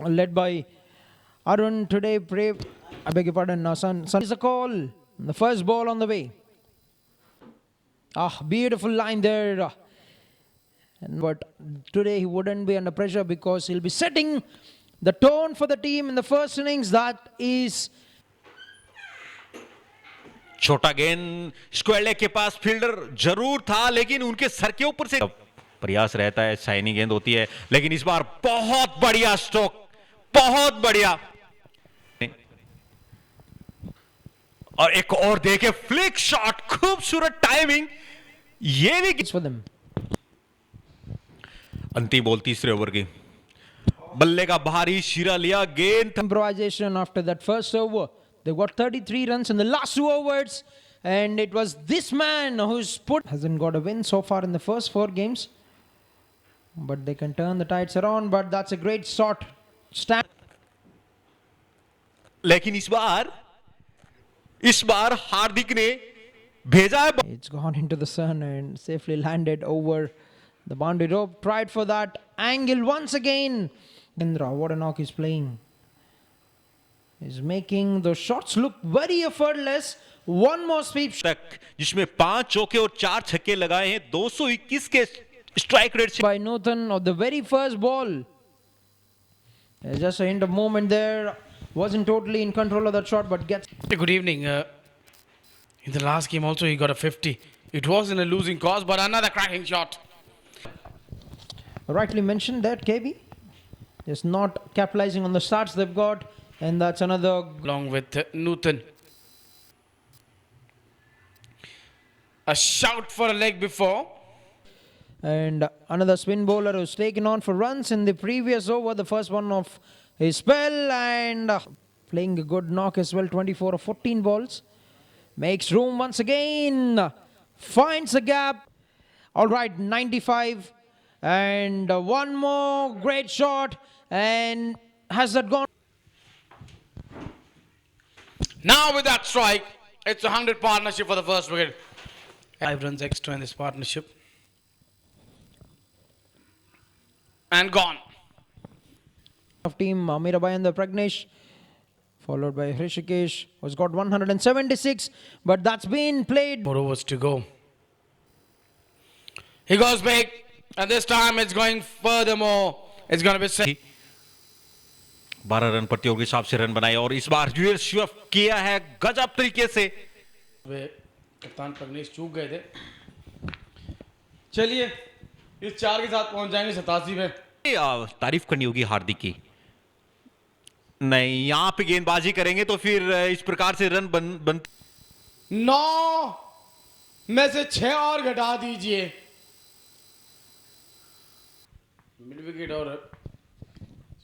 led by Arun today. I beg your pardon, Sun is a call. The first ball on the way. Beautiful line there. But today he wouldn't be under pressure because he'll be setting the tone for the team in the first innings. That is छोटा गेंद स्क्वेले के पास fielder जरूर था, लेकिन उनके sir के ऊपर से प्रयास रहता है, शाइनी गेंद होती है, लेकिन इस बार बहुत बढ़िया स्ट्रोक, बहुत बढ़िया। और एक और देखे फ्लिक शॉट, खूबसूरत टाइमिंग, ये भी for them. अंतिम बॉल तीसरे ओवर की, बल्ले का भारी शिरा लिया, गेंद Improvisation after that first over. They got 33 runs in the last 2 overs, and it was this man who's hasn't got a win so far in the first 4 games, but they can turn the tides around. But that's a great shot. लेकिन इस बार हार्दिक ने भेजा है, It's gone into the sun and safely landed over the boundary rope. Tried for that angle once again. Indra, what a knock he's playing. He's making the shots look very effortless. One more sweep तक जिसमें 5 चौके और 4 छक्के लगाए हैं, 221 के strike rate से by Nuthan of the very first ball. There's just a hint of movement there. Wasn't totally in control of that shot, but gets. Good evening. In the last game also he got a 50. It was in a losing cause, but another cracking shot. Rightly mentioned that KB is not capitalizing on the starts they've got, and that's another. Along with Nuthan. A shout for a leg before. And another spin bowler who's taken on for runs in the previous over, the first one of his spell, and playing a good knock as well, 24 of 14 balls. Makes room once again, finds a gap. All right, 95, and one more great shot, and has that gone? Now with that strike, it's a 100 partnership for the first wicket. 5 runs extra in this partnership. And gone. Of team Mirabai and the Pragnesh, followed by Hrishikesh, who's got 176, but that's been played. 4 overs to go. He goes big, and this time it's going furthermore. It's going to be 12 run प्रति over के हिसाब से run बनाए, और इस बार dual SVEEP किया है गजब तरीके से। वे कप्तान प्रग्नेश चूक गए थे। चलिए इस 4 के साथ पहुंच जाएंगे 87 में। तारीफ करनी होगी हार्दिक की। नहीं, यहां पे गेंदबाजी करेंगे तो फिर इस प्रकार से रन बन 9 में से 6 और घटा दीजिए। मिड विकेट और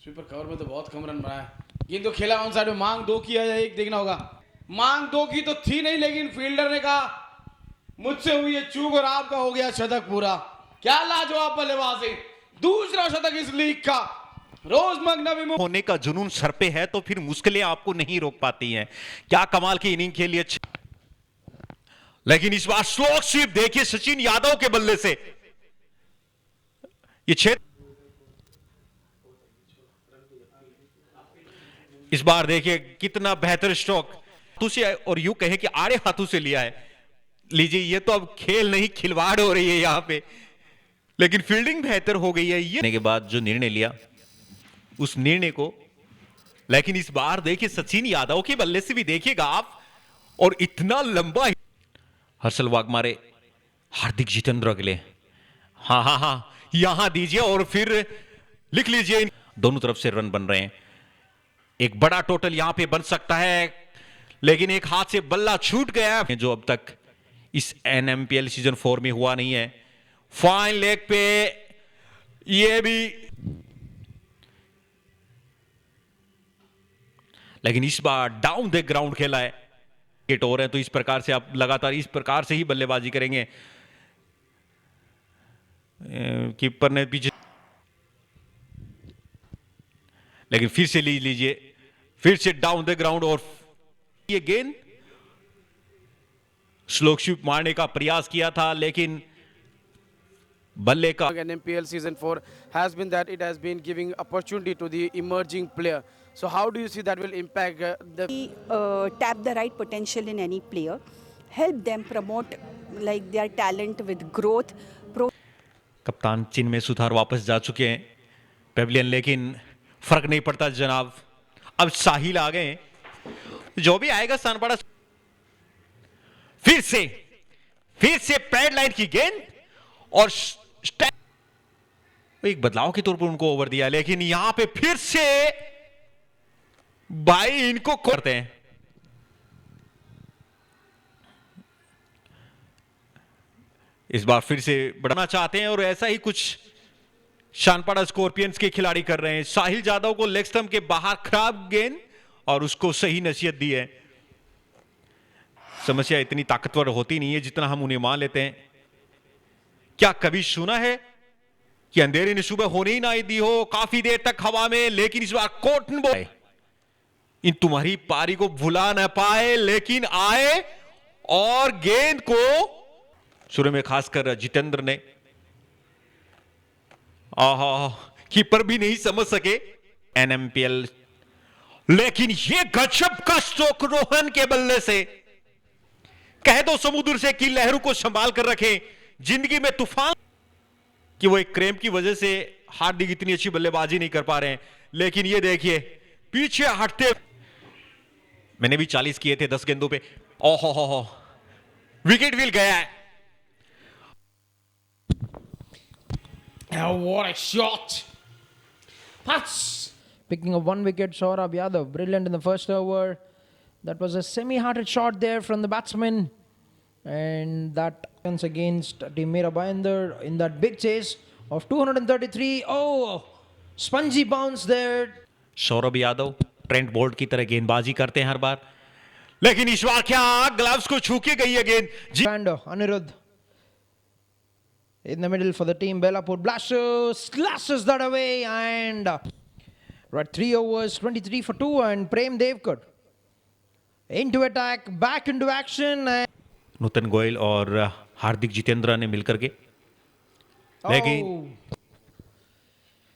स्वीपर कवर में तो बहुत कम रन बनाया। गेंद तो खेला ऑन साइड में, मांग 2 की है, एक देखना होगा। मांग 2 की तो थी नहीं, लेकिन फील्डर ने कहा मुझसे हुई है चूक और आपका हो गया शतक पूरा। क्या लाजवाब बल्लेबाजी, दूसरा शतक इस लीग का। रोजमर्रा भी होने का जुनून सर पे है तो फिर मुश्किलें आपको नहीं रोक पाती हैं। क्या कमाल की इनिंग खेली, अच्छी, लेकिन इस बार स्लो स्वीप देखिए सचिन यादव के बल्ले से। ये 6 इस बार देखिए कितना बेहतर स्ट्रोक, तुझे और यूं कहे कि आड़े हाथों से लिया है। लीजिए, ये तो अब खेल नहीं खिलवाड़ हो रही है यहां पे, लेकिन फील्डिंग बेहतर हो गई है। ये के बाद जो निर्णय लिया उस निर्णय को, लेकिन इस बार देखिए सचिन यादव के बल्ले से भी देखिएगा आप, और इतना लंबा। हर्षल वाघमारे, हार्दिक जितेंद्र अगले, हाँ यहां दीजिए और फिर लिख लीजिए। दोनों तरफ से रन बन रहे हैं, एक बड़ा टोटल यहां पे बन सकता है, लेकिन एक हाथ से बल्ला छूट गया जो अब तक इस NMPL सीजन 4 में हुआ नहीं है। फाइन लेग पे ये भी, लेकिन इस बार डाउन द ग्राउंड खेला है। हिट हो रहे हैं तो इस प्रकार से आप लगातार इस प्रकार से ही बल्लेबाजी करेंगे। कीपर ने पीछे, लेकिन फिर से लीजिए, फिर से डाउन द ग्राउंड, और ये गेंद स्लो स्वीप मारने का प्रयास किया था, लेकिन बल्ले का in NPL season 4 has been that it has been giving opportunity to the emerging player. So how do you see that will impact the tap the right potential in any player, help them promote like their talent with growth. कप्तान चिन्ह में सुधार वापस जा चुके हैं Pavilion, लेकिन फर्क नहीं पड़ता जनाब। अब साहिल आ गए, जो भी आएगा सानपाड़ा। फिर से पैड लाइन की गेंद और एक बदलाव के तौर पर उनको ओवर दिया, लेकिन यहां पे फिर से भाई इनको करते हैं। इस बार फिर से बढ़ाना चाहते हैं और ऐसा ही कुछ शानपाड़ा स्कॉर्पियंस के खिलाड़ी कर रहे हैं। साहिल जादव को लेग स्टंप के बाहर खराब गेंद और उसको सही नसीहत दी है। समस्या इतनी ताकतवर होती नहीं है जितना हम उन्हें मान लेते हैं। क्या कभी सुना है कि अंधेरे ने सुबह होने ही ना दी हो, काफी देर तक हवा में, लेकिन इस बार कॉटन बॉल इन तुम्हारी पारी को भुला ना पाए, लेकिन आए और गेंद को शुरू में खासकर जितेंद्र ने कीपर भी नहीं समझ सके एनएमपीएल, लेकिन ये गजब का स्ट्रोक रोहन के बल्ले से, कह दो समुद्र से कि लहरों को संभाल कर रखें। जिंदगी में तूफान कि वो एक क्रैम्प की वजह से हार्दिक इतनी अच्छी बल्लेबाजी नहीं कर पा रहे हैं, लेकिन ये देखिए पीछे हटते, मैंने भी 40 किए थे 10 गेंदों पे। ओहो हो विकेट विल गया है। Oh, what a shot! That's Picking up 1 wicket, Saurabh Yadav, brilliant in the first over. That was a semi-hearted shot there from the batsman. And that comes against Team Mera Bhayandar in that big chase of 233. Oh, spongy bounce there. Saurabh Yadav Trent Boult की तरह गेंदबाजी करते हैं हर बार, लेकिन इस बार क्या gloves को छू के गई है गेंद। And Anirudh in the middle for the team. Belapur Blasters slashes that away and right 3 overs, 23 for 2 and Prem Devkar into attack, back into action. And नूतन गोयल और हार्दिक जितेंद्र ने मिलकर के, लेकिन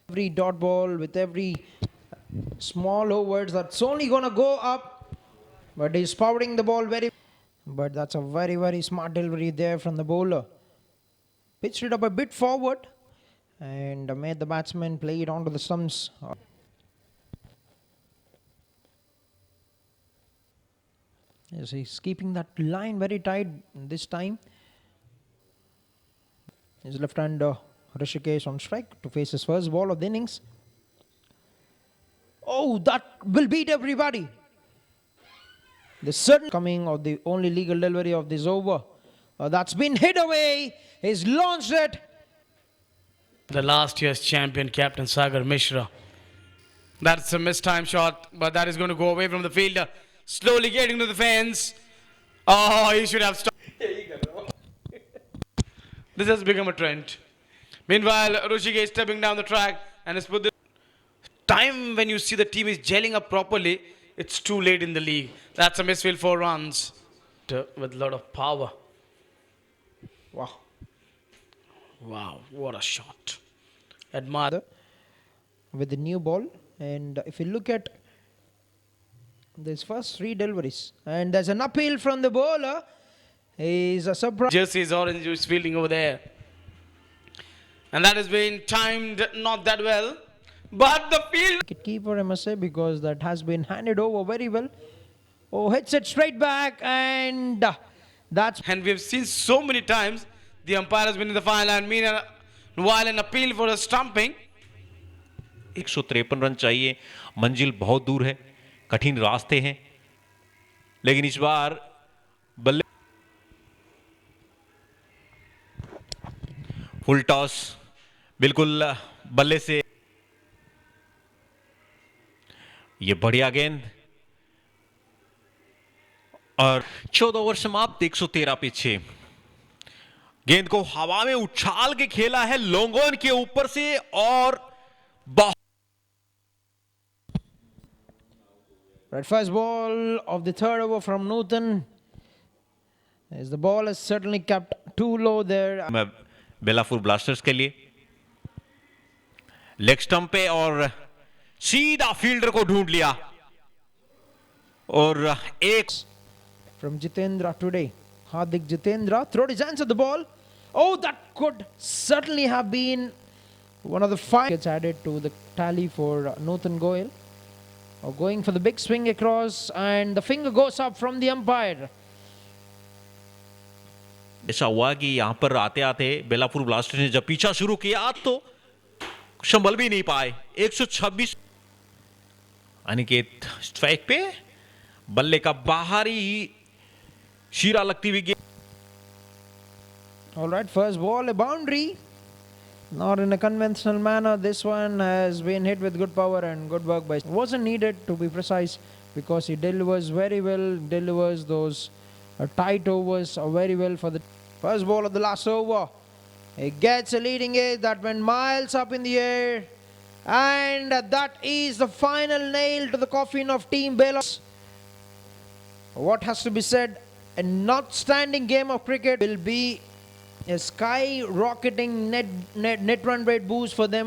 every dot ball with every small overs that's only gonna go up, but he's powering the ball but that's a very smart delivery there from the bowler. Pitched it up a bit forward and made the batsman play it onto the stumps. Yes, he's keeping that line very tight this time. His left hander Rishikesh on strike to face his first ball of the innings. Oh, that will beat everybody. The sudden coming of the only legal delivery of this over. That's been hit away. He's launched it. the last year's champion, Captain Sagar Mishra. That's a mistimed shot, but that is going to go away from the fielder. Slowly getting to the fence. Oh, he should have stopped. This has become a trend. Meanwhile, Rishikesh stepping down the track and has put the time when you see the team is gelling up properly, it's too late in the league. That's a misfield 4 runs with a lot of power. Wow. Wow, what a shot. Admire. With the new ball. And if you look at these first 3 deliveries, and there's an appeal from the bowler. He's a surprise. Jersey is orange, who's fielding over there. And that has been timed not that well. But the field. Keeper, I must say, because that has been handed over very well. Oh, hits it straight back, and that's. And we have seen so many times the umpire has been in the final and meanwhile an appeal for a stumping. 153 run चाहिए, मंजिल बहुत दूर है, कठिन रास्ते हैं, लेकिन इस बार बल्ले फुल टॉस बिल्कुल बल्ले से, ये बढ़िया गेंद और 14 ओवर समाप्त, 113 पीछे। गेंद को हवा में उछाल के खेला है लॉन्ग के ऊपर से और Right, first ball of the third over from Newton. As the ball is certainly kept too low there. Belapur blasters के लिए। लेग स्टंप पे और सीधा फील्डर को ढूंढ लिया और एक from Jitendra today. Hardik Jitendra throwed his hands at the ball. Oh, that could certainly have been one of the five gets added to the tally for Nathan Goyal. Going for the big swing across, and the finger goes up from the umpire. ऐसा हुआ कि यहां पर आते आते Belapur blasters ने जब पीछा शुरू किया तो संभल भी नहीं पाए। 126 अनिकेत स्ट्राइक पे, बल्ले का बाहरी शीरा लगती हुई गेंद। All right, first ball, a boundary. Not in a conventional manner. This one has been hit with good power and good work by. Wasn't needed to be precise because he delivers very well. Delivers those tight overs very well for the first ball of the last over. He gets a leading edge that went miles up in the air, and that is the final nail to the coffin of Team Belos. What has to be said? An outstanding game of cricket will be a skyrocketing net run rate boost for them.